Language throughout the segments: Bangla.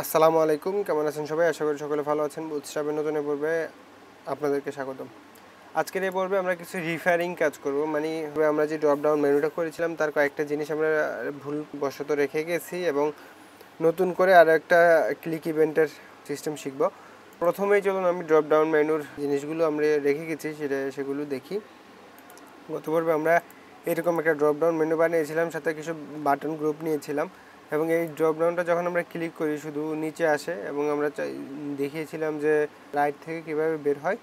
আসসালামু আলাইকুম, কেমন আছেন সবাই? আশা করি সকলে ভালো আছেন। বুটস্ট্র্যাপের নতুন পর্বে আপনাদেরকে স্বাগতম। আজকের এই পর্বে আমরা কিছু রিফারিং কাজ করব, মানে আমরা যে ড্রপ ডাউন মেনুটা করেছিলাম তার কয়েকটা জিনিস আমরা ভুলবশত রেখে গেছি এবং নতুন করে আরও একটা ক্লিক ইভেন্টের সিস্টেম শিখব। প্রথমেই চলুন আমি ড্রপ ডাউন মেনুর জিনিসগুলো আমরা রেখে গেছি সেগুলো দেখি। গত পর্বে আমরা এরকম একটা ড্রপ ডাউন মেনু বানিয়েছিলাম, সাথে কিছু বাটন গ্রুপ নিয়েছিলাম এবং এই ড্রপ ডাউনটা যখন আমরা ক্লিক করি শুধু নিচে আসে এবং আমরা দেখিয়েছিলাম যে রাইট থেকে কিভাবে বের হয়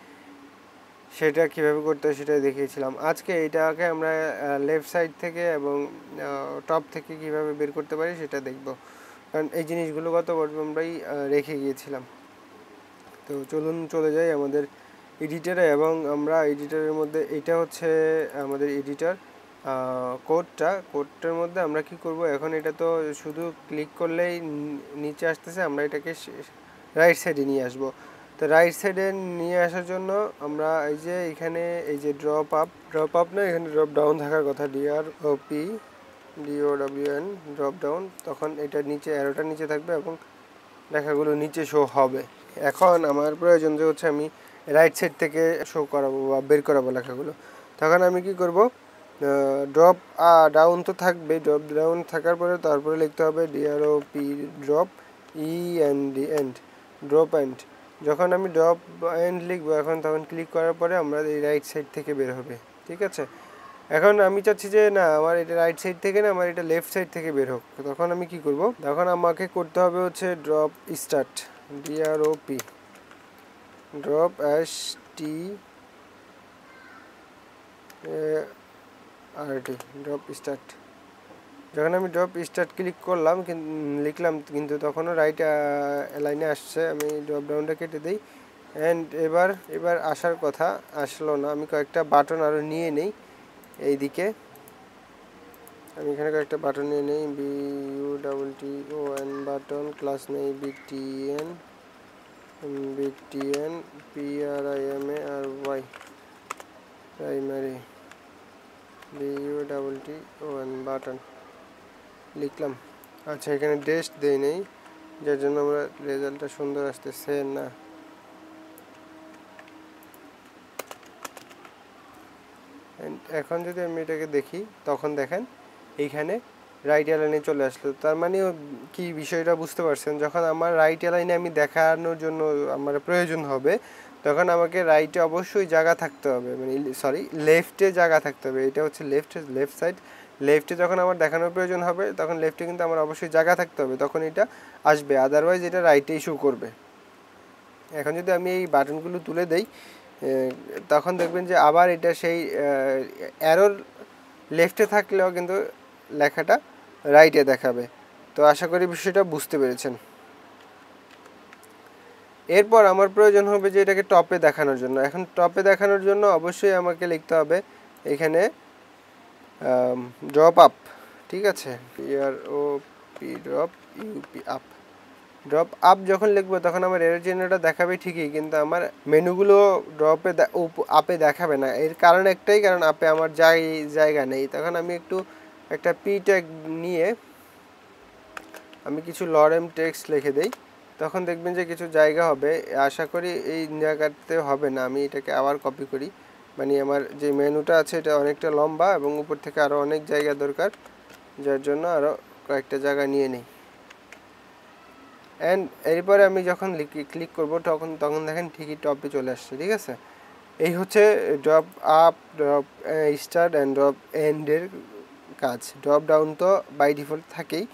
সেটা কিভাবে করতে হয় সেটা দেখিয়েছিলাম। আজকে এইটাকে আমরা লেফট সাইড থেকে এবং টপ থেকে কিভাবে বের করতে পারি সেটা দেখব, কারণ এই জিনিসগুলো গত পর্বে আমরাই রেখে গিয়েছিলাম। তো চলুন চলে যাই আমাদের এডিটরে এবং আমরা এডিটরের মধ্যে এটা হচ্ছে আমাদের এডিটর কোডটার মধ্যে আমরা কি করব এখন, এটা তো শুধু ক্লিক করলেই নিচে আসতেছে, আমরা এটাকে রাইট সাইডে নিয়ে আসব। তো রাইট সাইডে নিয়ে আসার জন্য আমরা এই যে এখানে এই যে ড্রপ আপ না, এখানে ড্রপ ডাউন থাকার কথা, DROPDOWN ড্রপ ডাউন, তখন এটা নিচে অ্যারোটা নিচে থাকবে এবং লেখাগুলো নিচে শো হবে। এখন আমার প্রয়োজন যে হচ্ছে আমি রাইট সাইড থেকে শো করাবো বা বের করাবো লেখাগুলো। তখন আমি কি করব, ড্রপ ডাউন তো থাকবে, ড্রপ ডাউন থাকার পরে তারপরে লিখতে হবে DROP drop END drop end. যখন আমি ড্রপ এন্ড লিখবো এখন, তখন ক্লিক করার পরে আমরা এই রাইট সাইড থেকে বের হবে, ঠিক আছে? এখন আমি চাচ্ছি যে না, আমার এটা রাইট সাইড থেকে না, আমার এটা লেফট সাইড থেকে বের হোক। তখন আমি কি করব, তখন আমাকে করতে হবে হচ্ছে drop start DROP drop START drop start. যখন আমি ড্রপ স্টার্ট ক্লিক করলাম লিখলাম, কিন্তু তখনও রাইট লাইনে আসছে। আমি ড্রপ ডাউনটা কেটে দিই অ্যান্ড এবার আসার কথা আসলো না। আমি কয়েকটা বাটন আরও নিয়ে নেই এইদিকে। আমি এখানে কয়েকটা বাটন নিয়ে নেই, BUTTON বাটন, ক্লাস নেই BTN PRIMARY primary BUTTON button লিখলাম। আচ্ছা, এখানে ডেস্ট দেই নেই, যার জন্য আমরা রেজাল্টটা সুন্দর আসতেছে না। এখন যদি আমি এটাকে দেখি, তখন দেখেন এইখানে রাইট লাইনে চলে আসলো। তার মানে কি বিষয়টা বুঝতে পারছেন? যখন আমার রাইট লাইনে আমি দেখানোর জন্য আমার প্রয়োজন হবে, তখন আমাকে রাইটে অবশ্যই জায়গা থাকতে হবে, মানে লেফটে জায়গা থাকতে হবে। এটা হচ্ছে লেফট সাইড। লেফটে যখন আমার দেখানোর প্রয়োজন হবে, তখন লেফটে কিন্তু আমার অবশ্যই জায়গা থাকতে হবে, তখন এটা আসবে, আদারওয়াইজ এটা রাইটেই শো করবে। এখন যদি আমি এই বাটনগুলো তুলে দেই, তখন দেখবেন যে আবার এটা সেই অ্যারোর লেফটে থাকলেও কিন্তু লেখাটা রাইটে দেখাবে। তো আশা করি বিষয়টা বুঝতে পেরেছেন। এরপর আমার প্রয়োজন হবে যে এটাকে টপে দেখানোর জন্য। এখন টপে দেখানোর জন্য অবশ্যই আমাকে লিখতে হবে এখানে ড্রপ আপ, ঠিক আছে? DROP drop UP up. Drop up যখন লিখবো তখন আমার এর চিহ্নটা দেখাবে ঠিকই, কিন্তু আমার মেনুগুলো আপে দেখাবে না। এর কারণ একটাই, কারণ আপে আমার জায়গা নেই। তখন আমি একটা পি ট্যাগ নিয়ে আমি কিছু লরেম টেক্সট লিখে দেই, তখন দেখবেন যে কিছু জায়গা হবে। আশা করি এই জায়গাতে হবে না। আমি এটাকে আবার কপি করি, মানে আমার যে মেনুটা আছে এটা অনেকটা লম্বা এবং উপর থেকে আরও অনেক জায়গা দরকার, যার জন্য আরও কয়েকটা জায়গা নিয়ে নিই। অ্যান্ড এরপরে আমি যখন ক্লিক করব তখন দেখেন ঠিকই টপে চলে আসছে, ঠিক আছে? এই হচ্ছে drop up, drop start and drop এন্ডের কাজ। ড্রপ ডাউন তো বাই ডিফল্ট থাকেই।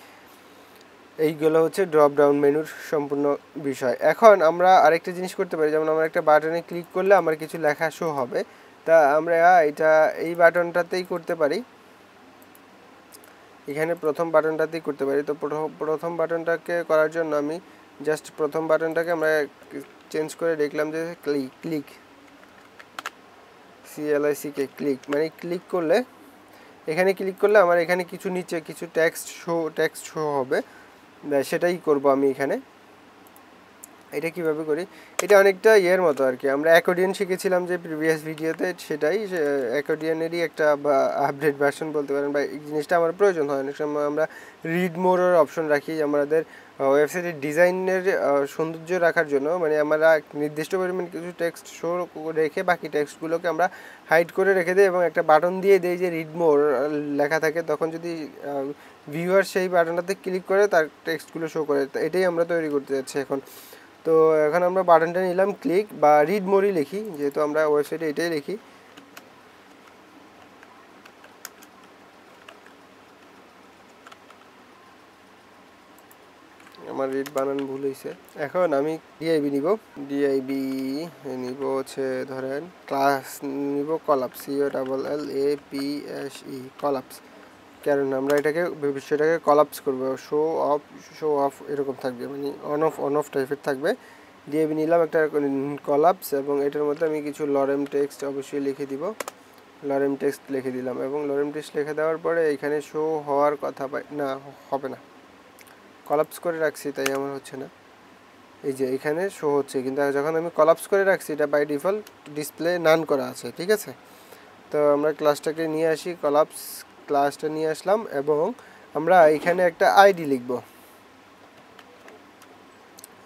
এইগুলো হচ্ছে ড্রপ ডাউন মেনুর সম্পূর্ণ বিষয়। এখন আমরা আরেকটা জিনিস করতে পারি, যেমন আমরা একটা বাটনে ক্লিক করলে আমার কিছু লেখা শো হবে। তা আমরা এই বাটনটাতেই করতে পারি, এখানে প্রথম বাটনটাতেই করতে পারি। তো প্রথম বাটনটাকে করার জন্য আমি জাস্ট প্রথম বাটনটাকে আমরা চেঞ্জ করে দেখলাম যে ক্লিক ক্লিক, মানে ক্লিক করলে আমার এখানে কিছু নিচে কিছু টেক্সট শো হবে, সেটাই করব আমি এখানে। এটা কিভাবে করি, এটা অনেকটা ইয়ের মতো আর কি, আমরা অ্যাকর্ডিয়ন শিখেছিলাম যে প্রিভিয়াস ভিডিওতে, সেটাই অ্যাকর্ডিয়নেরই একটা আপডেট ভার্সন বলতে পারেন, বা এই জিনিসটা আমার প্রয়োজন হয়। অনেক সময় আমরা রিড মোরের অপশন রাখি আমাদের ওয়েবসাইটের ডিজাইনের সৌন্দর্য রাখার জন্য, মানে আমরা নির্দিষ্ট পরিমাণ কিছু টেক্সট শো রেখে বাকি টেক্সটগুলোকে আমরা হাইড করে রেখে দিই এবং একটা বাটন দিয়ে দিই যে রিড মোর লেখা থাকে, তখন যদি ভিউয়ার সেই বাটনটাতে ক্লিক করে তার টেক্সটগুলো শো করে। এটাই আমরা তৈরি করতে যাচ্ছি এখন। তো এখন আমরা বাটনটা নিলাম ক্লিক, বা রিড মোরই লিখি, যেহেতু আমরা ওয়েবসাইটে এটাই লিখি। আমার রিড বানান ভুল হয়েছে। এখন আমি ডিআইবি নিব, ডিআইবি নিব হচ্ছে ধরেন ক্লাস নিব কলাপস, COLLAPSE কলাপস, কারণ আমরা এটাকে বিষয়টাকে কলাপস করবো, শো অফ এরকম থাকবে, মানে অন অফ টাইপের থাকবে। ডিআইবি নিলাম একটা কলাপস, এবং এটার মধ্যে আমি কিছু লরেম টেক্সট অবশ্যই লিখে দিব, লরেম টেক্সট লিখে দিলাম। এবং লরেম টেক্সট লিখে দেওয়ার পরে এখানে শো হওয়ার কথা না, হবে না, কলাপস করে রাখছি তাই আমার হচ্ছে না। এই যে এখানে শো হচ্ছে, কিন্তু যখন আমি কলাপস করে রাখছি এটা বাই ডিফল্ট ডিসপ্লে নান করা আছে, ঠিক আছে। তো আমরা ক্লাসটাকে নিয়ে আসি, কলাপস ক্লাসটা নিয়ে আসলাম, এবং আমরা এখানে একটা আইডি লিখব,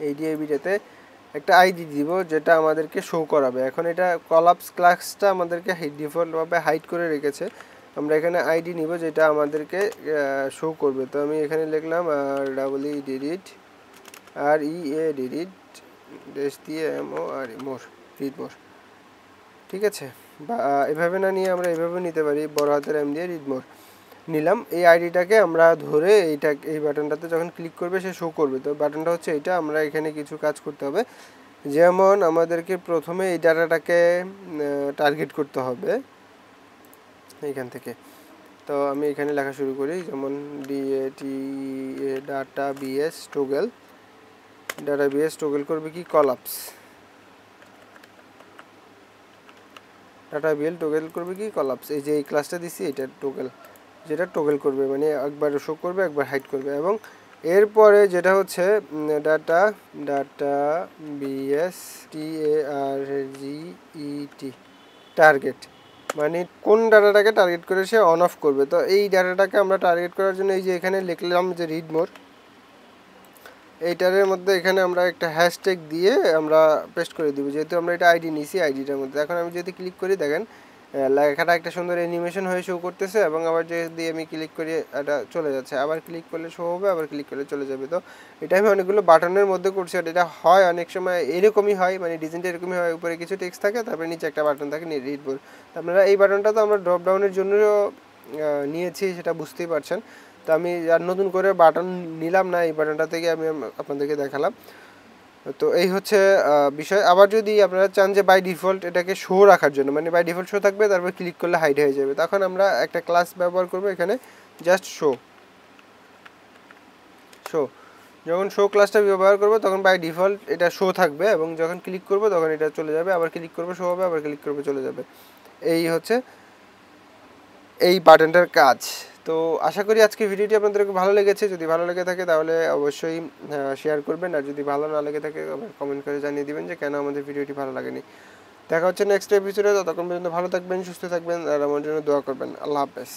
এই ডিআইবিটাতে একটা আইডি দিব যেটা আমাদেরকে শো করাবে। এখন এটা কলাপস ক্লাসটা আমাদেরকে ডিফল্টভাবে হাইড করে রেখেছে, আমরা এখানে আইডি নিব যেটা আমাদেরকে শো করবে। তো আমি এখানে লিখলাম ডিডিট ডেশ দিয়ে মোর রিড মোর, ঠিক আছে। বা এভাবে না নিয়ে আমরা এভাবে নিতে পারি, বড় হাতের এম দিয়ে রিড মোর নিলাম। এই আইডিটাকে আমরা ধরে এই বাটনটাতে যখন ক্লিক করবে সে শো করবে। তো বাটনটা হচ্ছে এটা, আমরা এখানে কিছু কাজ করতে হবে, যেমন আমাদেরকে প্রথমে এই ডাটাটাকে টার্গেট করতে হবে এইখান থেকে। তো আমি এখানে লেখা শুরু করি, যেমন ডাটা বিএস টোগেল করবে কি কলাপস, ডাটা বিএল টোগেল করবে কি কলাপস, এই যে এই ক্লাসটা দিচ্ছি এটা টোগেল, যেটা টোগেল করবে, মানে একবার শো করবে একবার হাইড করবে। এবং এরপরে যেটা হচ্ছে ডাটা বিএস টার্গেট, মানে কোন ডাটাটাকে টার্গেট করে সে অন অফ করবে। তো এই ডাটাটাকে আমরা টার্গেট করার জন্য এই যে এখানে লিখলাম যে রিড মোর, এইটারের মধ্যে এখানে আমরা একটা হ্যাশট্যাগ দিয়ে আমরা পেস্ট করে দিব, যেহেতু আমরা এটা আইডি নিছি আইডিটার মধ্যে। এখন আমি যদি ক্লিক করি দেখেন লেখাটা একটা সুন্দর অ্যানিমেশন হয়ে শো করতেছে, এবং আবার যদি আমি ক্লিক করি এটা চলে যাচ্ছে, আবার ক্লিক করলে শো হবে, আবার ক্লিক করলে চলে যাবে। তো এটা আমি অনেকগুলো বাটনের মধ্যে করছি, আর এটা হয় অনেক সময় এরকমই হয়, মানে ডিজাইনটা এরকমই হয়, উপরে কিছু টেক্সট থাকে তারপরে নিচে একটা বাটন থাকে রিড মোর। আপনারা এই বাটনটা তো আমরা ড্রপ ডাউনের জন্য নিয়েছি, সেটা বুঝতেই পারছেন। তো আমি আর নতুন করে বাটন নিলাম না, এই বাটনটা থেকে আমি আপনাদেরকে দেখালাম। তো এই হচ্ছে বিষয়। আবার যদি আপনারা চান যে বাই ডিফল্ট এটাকে শো রাখার জন্য, মানে বাই ডিফল্ট শো থাকবে, তারপর ক্লিক করলে হাইড হয়ে যাবে, তখন আমরা একটা ক্লাস ব্যবহার করব এখানে, জাস্ট শো। যখন শো ক্লাসটা ব্যবহার করব তখন বাই ডিফল্ট এটা শো থাকবে, এবং যখন ক্লিক করব তখন এটা চলে যাবে, আবার ক্লিক করব শো হবে, আবার ক্লিক করবে চলে যাবে। এই হচ্ছে এই বাটনটার কাজ। তো আশা করি আজকে ভিডিওটি আপনাদেরকে ভালো লেগেছে। যদি ভালো লেগে থাকে তাহলে অবশ্যই শেয়ার করবেন, আর যদি ভালো না লেগে থাকে কমেন্ট করে জানিয়ে দিবেন যে কেন আমাদের ভিডিওটি ভালো লাগেনি। দেখা হচ্ছে নেক্সট এপিসোডে, ততক্ষণ পর্যন্ত ভালো থাকবেন, সুস্থ থাকবেন, আর আমার জন্য দোয়া করবেন। আল্লাহ হাফেজ।